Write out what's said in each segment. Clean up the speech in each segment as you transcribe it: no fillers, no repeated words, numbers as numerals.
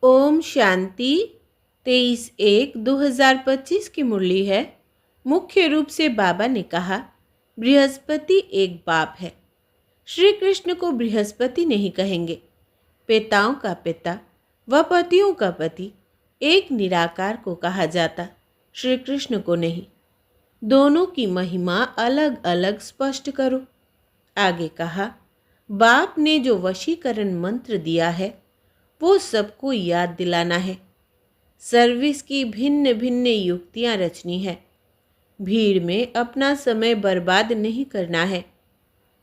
ओम शांति। 23/1/2025 की मुरली है। मुख्य रूप से बाबा ने कहा, बृहस्पति एक बाप है। श्री कृष्ण को बृहस्पति नहीं कहेंगे। पिताओं का पिता व पतियों का पति एक निराकार को कहा जाता, श्री कृष्ण को नहीं। दोनों की महिमा अलग अलग स्पष्ट करो। आगे कहा, बाप ने जो वशीकरण मंत्र दिया है वो सबको याद दिलाना है। सर्विस की भिन्न भिन्न युक्तियां रचनी है। भीड़ में अपना समय बर्बाद नहीं करना है।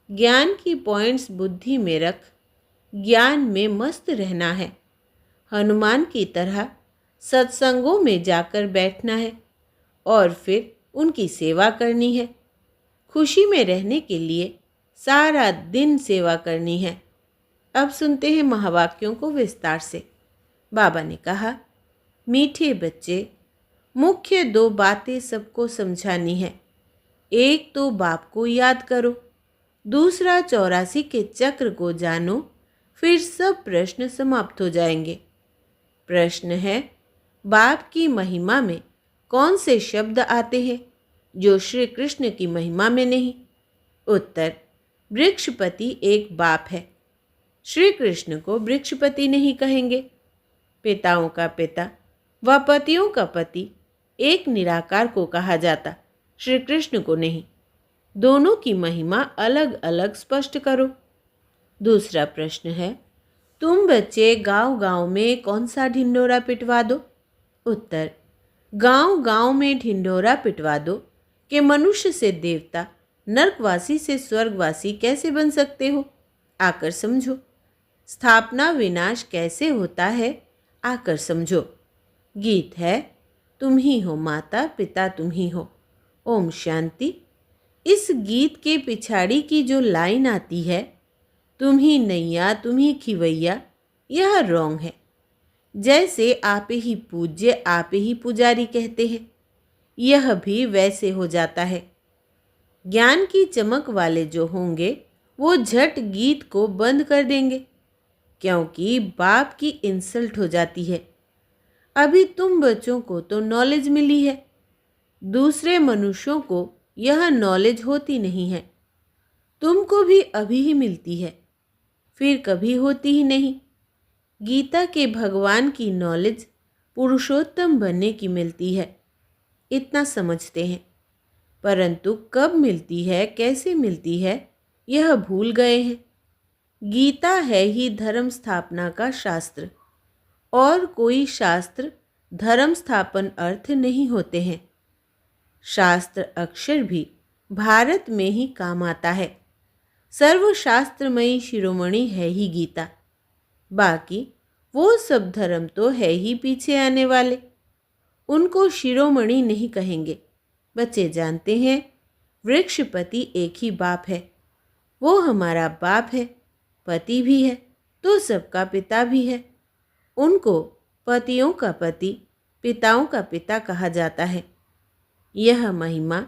ज्ञान की पॉइंट्स बुद्धि में रख ज्ञान में मस्त रहना है। हनुमान की तरह सत्संगों में जाकर बैठना है और फिर उनकी सेवा करनी है। खुशी में रहने के लिए सारा दिन सेवा करनी है। अब सुनते हैं महावाक्यों को विस्तार से। बाबा ने कहा, मीठे बच्चे, मुख्य दो बातें सबको समझानी है। एक तो बाप को याद करो, दूसरा 84 के चक्र को जानो, फिर सब प्रश्न समाप्त हो जाएंगे। प्रश्न है, बाप की महिमा में कौन से शब्द आते हैं जो श्री कृष्ण की महिमा में नहीं? उत्तर, वृक्षपति एक बाप है। श्री कृष्ण को वृक्षपति नहीं कहेंगे। पिताओं का पिता व पतियों का पति एक निराकार को कहा जाता, श्री कृष्ण को नहीं। दोनों की महिमा अलग अलग स्पष्ट करो। दूसरा प्रश्न है, तुम बच्चे गांव गांव में कौन सा ढिंढोरा पिटवा दो? उत्तर, गांव गांव में ढिंढोरा पिटवा दो कि मनुष्य से देवता, नरकवासी से स्वर्गवासी कैसे बन सकते हो, आकर समझो। स्थापना विनाश कैसे होता है, आकर समझो। गीत है, तुम ही हो माता पिता तुम ही हो। ओम शांति। इस गीत के पिछाड़ी की जो लाइन आती है, तुम ही नैया तुम ही खिवैया, यह रॉन्ग है। जैसे आप ही पूज्य आप ही पुजारी कहते हैं, यह भी वैसे हो जाता है। ज्ञान की चमक वाले जो होंगे वो झट गीत को बंद कर देंगे, क्योंकि बाप की इंसल्ट हो जाती है। अभी तुम बच्चों को तो नॉलेज मिली है, दूसरे मनुष्यों को यह नॉलेज होती नहीं है। तुमको भी अभी ही मिलती है, फिर कभी होती ही नहीं। गीता के भगवान की नॉलेज पुरुषोत्तम बनने की मिलती है, इतना समझते हैं, परंतु कब मिलती है, कैसे मिलती है, यह भूल गए हैं। गीता है ही धर्म स्थापना का शास्त्र, और कोई शास्त्र धर्म स्थापन अर्थ नहीं होते हैं। शास्त्र अक्षर भी भारत में ही काम आता है। सर्वशास्त्रमयी शिरोमणि है ही गीता। बाकी वो सब धर्म तो है ही पीछे आने वाले, उनको शिरोमणि नहीं कहेंगे। बच्चे जानते हैं, वृक्षपति एक ही बाप है। वो हमारा बाप है, पति भी है तो सबका पिता भी है। उनको पतियों का पति पिताओं का पिता कहा जाता है। यह महिमा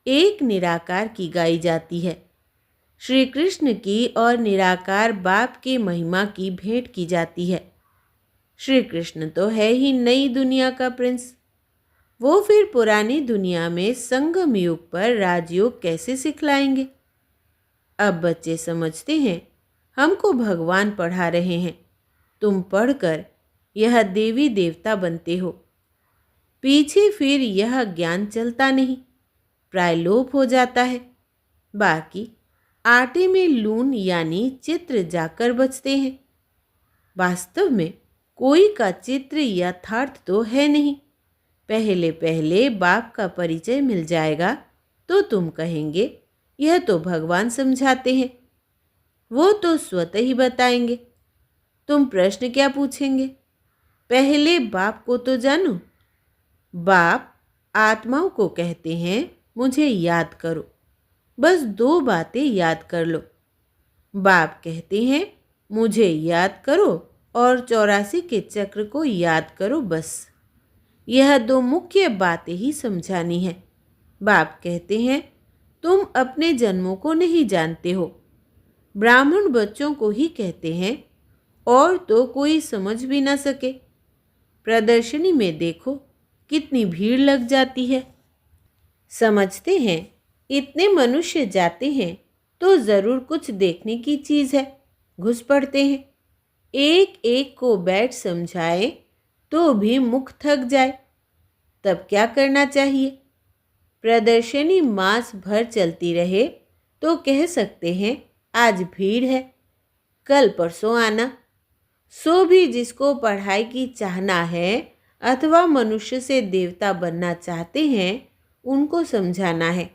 एक निराकार की गाई जाती है। श्री कृष्ण की और निराकार बाप के महिमा की भेंट की जाती है। श्री कृष्ण तो है ही नई दुनिया का प्रिंस। वो फिर पुरानी दुनिया में संगम युग पर राजयोग कैसे सिखलाएंगे? अब बच्चे समझते हैं, हमको भगवान पढ़ा रहे हैं। तुम पढ़कर यह देवी देवता बनते हो। पीछे फिर यह ज्ञान चलता नहीं, प्रायलोप हो जाता है। बाकी आटे में लून यानी चित्र जाकर बचते हैं। वास्तव में कोई का चित्र यथार्थ तो है नहीं। पहले पहले बाप का परिचय मिल जाएगा तो तुम कहेंगे, यह तो भगवान समझाते हैं। वो तो स्वतः ही बताएंगे। तुम प्रश्न क्या पूछेंगे? पहले बाप को तो जानो। बाप आत्माओं को कहते हैं, मुझे याद करो। बस दो बातें याद कर लो। बाप कहते हैं, मुझे याद करो और 84 के चक्र को याद करो। बस यह दो मुख्य बातें ही समझानी है। बाप कहते हैं, तुम अपने जन्मों को नहीं जानते हो। ब्राह्मण बच्चों को ही कहते हैं, और तो कोई समझ भी ना सके। प्रदर्शनी में देखो कितनी भीड़ लग जाती है। समझते हैं इतने मनुष्य जाते हैं तो ज़रूर कुछ देखने की चीज़ है, घुस पड़ते हैं। एक एक को बैठ समझाए तो भी मुख थक जाए, तब क्या करना चाहिए? प्रदर्शनी मास भर चलती रहे तो कह सकते हैं आज भीड़ है, कल परसों आना। सो भी जिसको पढ़ाई की चाहना है अथवा मनुष्य से देवता बनना चाहते हैं उनको समझाना है।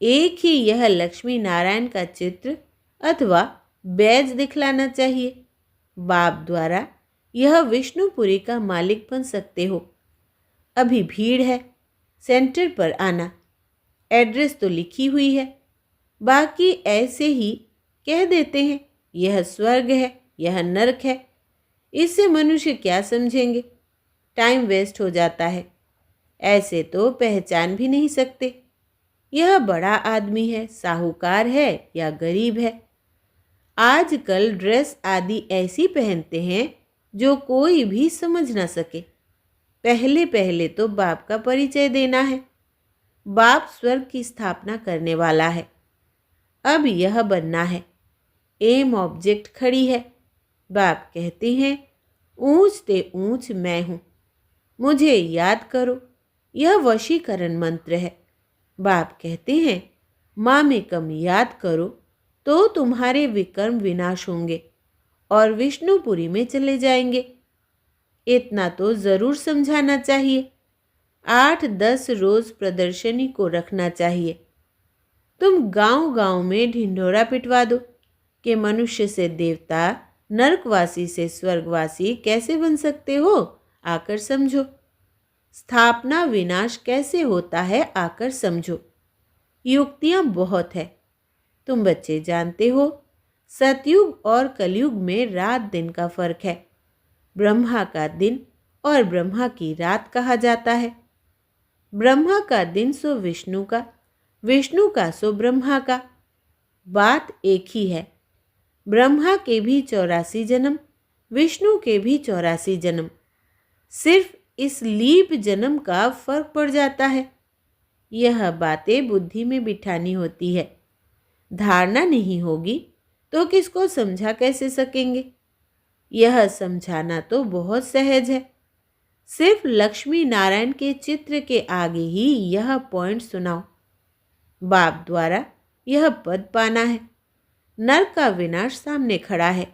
एक ही यह लक्ष्मी नारायण का चित्र अथवा बैज दिखलाना चाहिए। बाप द्वारा यह विष्णुपुरी का मालिक बन सकते हो। अभी भीड़ है, सेंटर पर आना। एड्रेस तो लिखी हुई है, बाकी ऐसे ही कह देते हैं यह स्वर्ग है, यह नरक है। इससे मनुष्य क्या समझेंगे? टाइम वेस्ट हो जाता है। ऐसे तो पहचान भी नहीं सकते यह बड़ा आदमी है, साहूकार है या गरीब है। आजकल ड्रेस आदि ऐसी पहनते हैं जो कोई भी समझ ना सके। पहले पहले तो बाप का परिचय देना है। बाप स्वर्ग की स्थापना करने वाला है। अब यह बनना है। एम ऑब्जेक्ट खड़ी है। बाप कहते हैं ऊंच ते ऊंच मैं हूँ, मुझे याद करो। यह वशीकरण मंत्र है। बाप कहते हैं माँ में कम याद करो तो तुम्हारे विकर्म विनाश होंगे और विष्णुपुरी में चले जाएंगे। इतना तो ज़रूर समझाना चाहिए। 8-10 रोज प्रदर्शनी को रखना चाहिए। तुम गांव-गांव में ढिंढोरा पिटवा दो कि मनुष्य से देवता, नरकवासी से स्वर्गवासी कैसे बन सकते हो, आकर समझो। स्थापना विनाश कैसे होता है, आकर समझो। युक्तियाँ बहुत है। तुम बच्चे जानते हो सतयुग और कलयुग में रात दिन का फर्क है। ब्रह्मा का दिन और ब्रह्मा की रात कहा जाता है। ब्रह्मा का दिन सो विष्णु का, विष्णु का सो ब्रह्मा का। बात एक ही है। ब्रह्मा के भी 84 जन्म, विष्णु के भी 84 जन्म। सिर्फ इस लीप जन्म का फर्क पड़ जाता है। यह बातें बुद्धि में बिठानी होती है। धारणा नहीं होगी तो किसको समझा कैसे सकेंगे? यह समझाना तो बहुत सहज है। सिर्फ लक्ष्मी नारायण के चित्र के आगे ही यह पॉइंट सुनाओ। बाप द्वारा यह पद पाना है। नर का विनाश सामने खड़ा है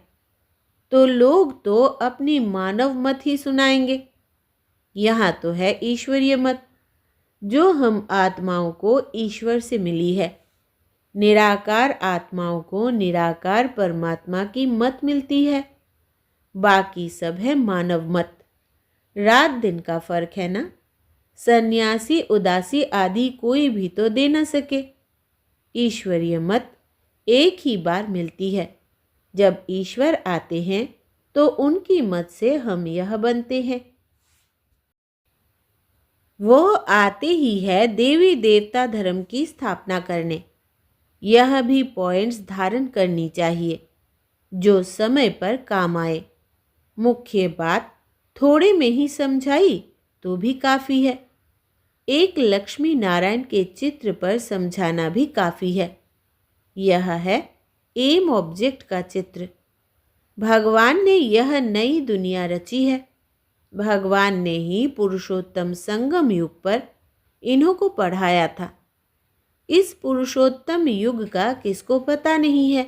तो लोग तो अपनी मानव मत ही सुनाएंगे। यहाँ तो है ईश्वरीय मत, जो हम आत्माओं को ईश्वर से मिली है। निराकार आत्माओं को निराकार परमात्मा की मत मिलती है। बाकी सब है मानव मत। रात दिन का फर्क है ना। सन्यासी उदासी आदि कोई भी तो दे न सके। ईश्वरीय मत एक ही बार मिलती है। जब ईश्वर आते हैं तो उनकी मत से हम यह बनते हैं। वो आते ही है देवी देवता धर्म की स्थापना करने। यह भी पॉइंट्स धारण करनी चाहिए जो समय पर काम आए। मुख्य बात थोड़े में ही समझाई तो भी काफ़ी है। एक लक्ष्मी नारायण के चित्र पर समझाना भी काफ़ी है। यह है एम ऑब्जेक्ट का चित्र। भगवान ने यह नई दुनिया रची है। भगवान ने ही पुरुषोत्तम संगम युग पर इन्हों को पढ़ाया था। इस पुरुषोत्तम युग का किसको पता नहीं है?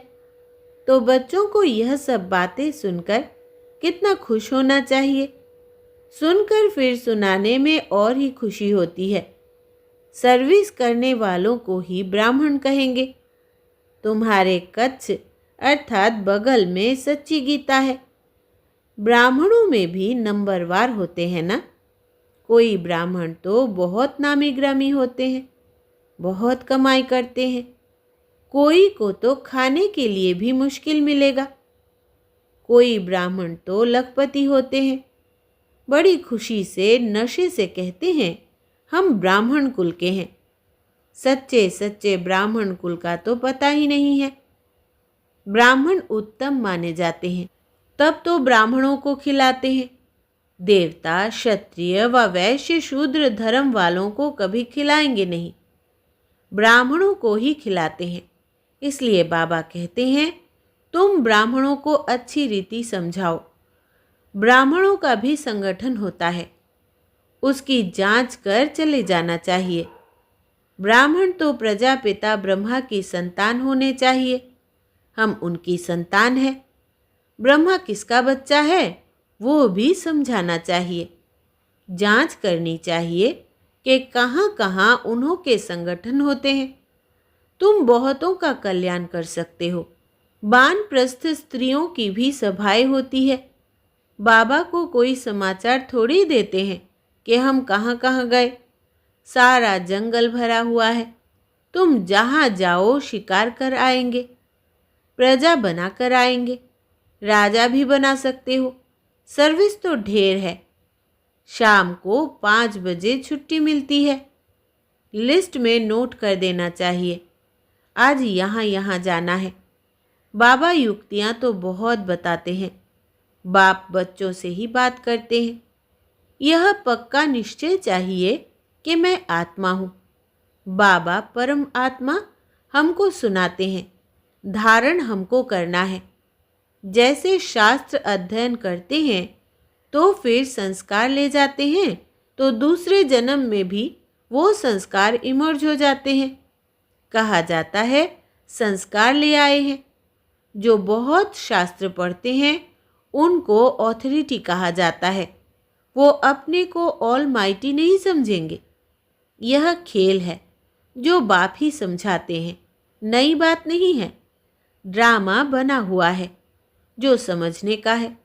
तो बच्चों को यह सब बातें सुनकर कितना खुश होना चाहिए। सुनकर फिर सुनाने में और ही खुशी होती है। सर्विस करने वालों को ही ब्राह्मण कहेंगे। तुम्हारे कच्छ अर्थात बगल में सच्ची गीता है। ब्राह्मणों में भी नंबरवार होते हैं ना। कोई ब्राह्मण तो बहुत नामी ग्रामी होते हैं, बहुत कमाई करते हैं। कोई को तो खाने के लिए भी मुश्किल मिलेगा। कोई ब्राह्मण तो लखपति होते हैं। बड़ी खुशी से नशे से कहते हैं हम ब्राह्मण कुल के हैं। सच्चे सच्चे ब्राह्मण कुल का तो पता ही नहीं है। ब्राह्मण उत्तम माने जाते हैं, तब तो ब्राह्मणों को खिलाते हैं। देवता, क्षत्रिय व वैश्य शूद्र धर्म वालों को कभी खिलाएंगे नहीं, ब्राह्मणों को ही खिलाते हैं। इसलिए बाबा कहते हैं, तुम ब्राह्मणों को अच्छी रीति समझाओ। ब्राह्मणों का भी संगठन होता है, उसकी जांच कर चले जाना चाहिए। ब्राह्मण तो प्रजापिता ब्रह्मा की संतान होने चाहिए, हम उनकी संतान है। ब्रह्मा किसका बच्चा है वो भी समझाना चाहिए। जांच करनी चाहिए कि कहाँ कहाँ उन्हों के संगठन होते हैं। तुम बहुतों का कल्याण कर सकते हो। वानप्रस्थ स्त्रियों की भी सभाएं होती है। बाबा को कोई समाचार थोड़ी देते हैं कि हम कहाँ कहाँ गए। सारा जंगल भरा हुआ है, तुम जहाँ जाओ शिकार कर आएंगे, प्रजा बना कर आएंगे, राजा भी बना सकते हो। सर्विस तो ढेर है। शाम को 5 बजे छुट्टी मिलती है। लिस्ट में नोट कर देना चाहिए, आज यहाँ यहाँ जाना है। बाबा युक्तियाँ तो बहुत बताते हैं, बाप बच्चों से ही बात करते हैं। यह पक्का निश्चय चाहिए कि मैं आत्मा हूँ। बाबा परम आत्मा हमको सुनाते हैं, धारण हमको करना है। जैसे शास्त्र अध्ययन करते हैं तो फिर संस्कार ले जाते हैं, तो दूसरे जन्म में भी वो संस्कार इमर्ज हो जाते हैं। कहा जाता है संस्कार ले आए हैं। जो बहुत शास्त्र पढ़ते हैं उनको ऑथोरिटी कहा जाता है। वो अपने को ऑल माइटी नहीं समझेंगे। यह खेल है जो बाप ही समझाते हैं, नई बात नहीं है। ड्रामा बना हुआ है जो समझने का है।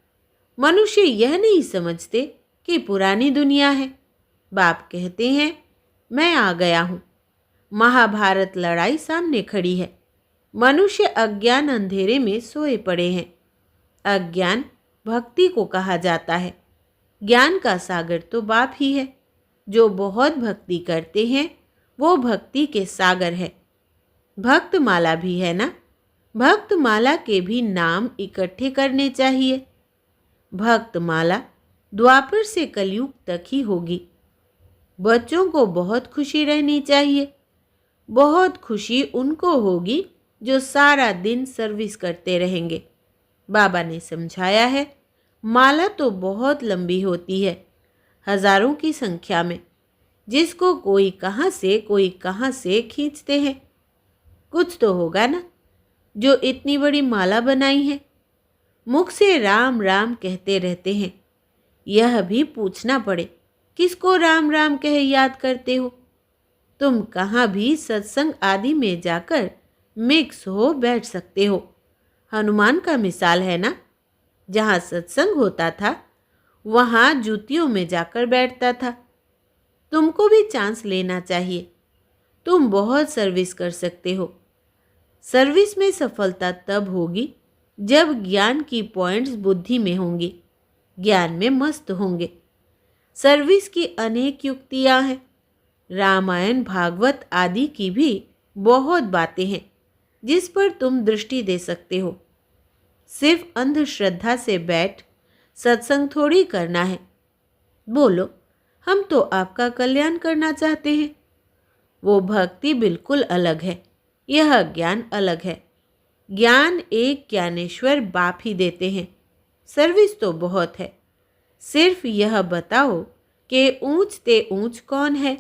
मनुष्य यह नहीं समझते कि पुरानी दुनिया है। बाप कहते हैं मैं आ गया हूँ। महाभारत लड़ाई सामने खड़ी है। मनुष्य अज्ञान अंधेरे में सोए पड़े हैं। अज्ञान भक्ति को कहा जाता है। ज्ञान का सागर तो बाप ही है। जो बहुत भक्ति करते हैं वो भक्ति के सागर है। भक्त माला भी है ना, भक्त माला के भी नाम इकट्ठे करने चाहिए। भक्त माला द्वापर से कलयुग तक ही होगी। बच्चों को बहुत खुशी रहनी चाहिए। बहुत खुशी उनको होगी जो सारा दिन सर्विस करते रहेंगे। बाबा ने समझाया है माला तो बहुत लंबी होती है, हजारों की संख्या में, जिसको कोई कहाँ से खींचते हैं। कुछ तो होगा ना जो इतनी बड़ी माला बनाई है। मुख से राम राम कहते रहते हैं। यह भी पूछना पड़े किसको राम राम कह याद करते हो। तुम कहाँ भी सत्संग आदि में जाकर मिक्स हो बैठ सकते हो। हनुमान का मिसाल है ना, जहाँ सत्संग होता था वहाँ जूतियों में जाकर बैठता था। तुमको भी चांस लेना चाहिए। तुम बहुत सर्विस कर सकते हो। सर्विस में सफलता तब होगी जब ज्ञान की पॉइंट्स बुद्धि में होंगी, ज्ञान में मस्त होंगे। सर्विस की अनेक युक्तियाँ हैं। रामायण भागवत आदि की भी बहुत बातें हैं जिस पर तुम दृष्टि दे सकते हो। सिर्फ अंधश्रद्धा से बैठ सत्संग थोड़ी करना है। बोलो हम तो आपका कल्याण करना चाहते हैं। वो भक्ति बिल्कुल अलग है, यह ज्ञान अलग है। ज्ञान एक ज्ञानेश्वर बाप ही देते हैं। सर्विस तो बहुत है। सिर्फ यह बताओ कि ऊंच ते ऊंच कौन है।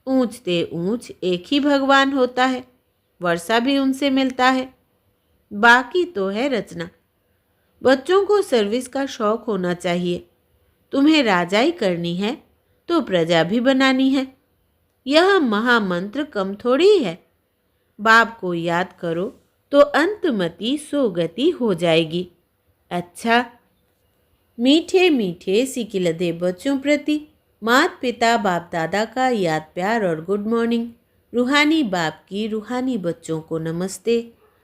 ऊंच ते ऊंच एक ही भगवान होता है, वर्षा भी उनसे मिलता है। बाकी तो है रचना। बच्चों को सर्विस का शौक होना चाहिए। तुम्हें राजाई करनी है तो प्रजा भी बनानी है। यह महामंत्र कम थोड़ी है। बाप को याद करो तो अंतमति सोगति हो जाएगी। अच्छा, मीठे मीठे सिकिलदे बच्चों प्रति माता पिता बाप दादा का याद प्यार और गुड मॉर्निंग। रूहानी बाप की रूहानी बच्चों को नमस्ते।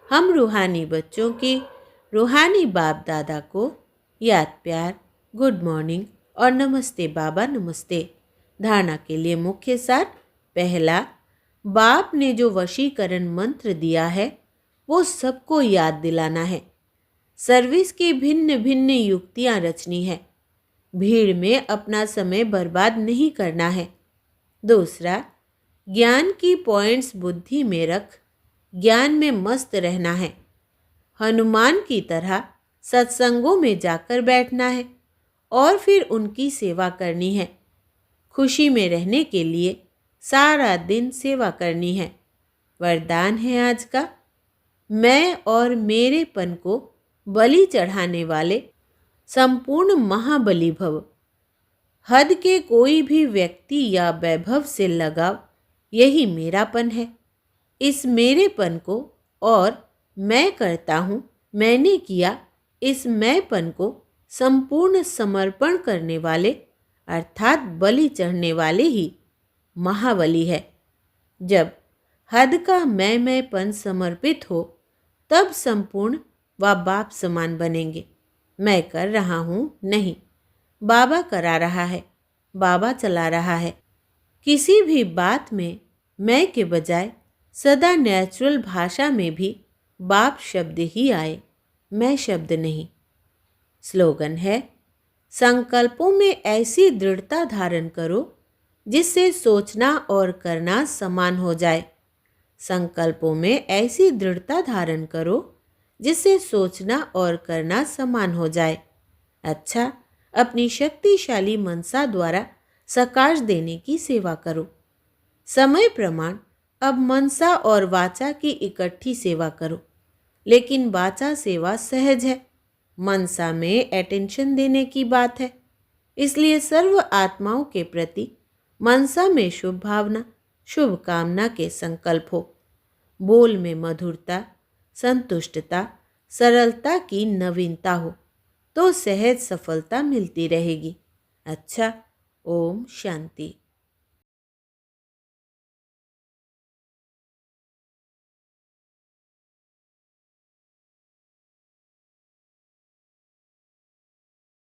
हम रूहानी बच्चों के रूहानी बाप दादा को याद प्यार, गुड मॉर्निंग और नमस्ते बाबा नमस्ते। धारणा के लिए मुख्य सार। पहला, बाप ने जो वशीकरण मंत्र दिया है वो सबको याद दिलाना है। सर्विस की भिन्न भिन्न युक्तियाँ रचनी है। भीड़ में अपना समय बर्बाद नहीं करना है। दूसरा, ज्ञान की पॉइंट्स बुद्धि में रख ज्ञान में मस्त रहना है। हनुमान की तरह सत्संगों में जाकर बैठना है और फिर उनकी सेवा करनी है। खुशी में रहने के लिए सारा दिन सेवा करनी है। वरदान है आज का, मैं और मेरेपन को बलि चढ़ाने वाले संपूर्ण महाबली भव। हद के कोई भी व्यक्ति या वैभव से लगाव, यही मेरापन है। इस मेरेपन को और मैं करता हूँ, मैंने किया, इस मैंपन को संपूर्ण समर्पण करने वाले अर्थात बलि चढ़ने वाले ही महाबली है। जब हद का मैंपन समर्पित हो तब संपूर्ण व बाप समान बनेंगे। मैं कर रहा हूँ नहीं, बाबा करा रहा है, बाबा चला रहा है। किसी भी बात में मैं के बजाय सदा नेचुरल भाषा में भी बाप शब्द ही आए, मैं शब्द नहीं। स्लोगन है, संकल्पों में ऐसी दृढ़ता धारण करो जिससे सोचना और करना समान हो जाए। संकल्पों में ऐसी दृढ़ता धारण करो जिससे सोचना और करना समान हो जाए। अच्छा, अपनी शक्तिशाली मनसा द्वारा सकाश देने की सेवा करो। समय प्रमाण अब मनसा और वाचा की इकट्ठी सेवा करो, लेकिन वाचा सेवा सहज है, मनसा में अटेंशन देने की बात है। इसलिए सर्व आत्माओं के प्रति मनसा में शुभ भावना, शुभ कामना के संकल्प हो। बोल में मधुरता, संतुष्टता, सरलता की नवीनता हो तो सहज सफलता मिलती रहेगी। अच्छा, ओम शांति।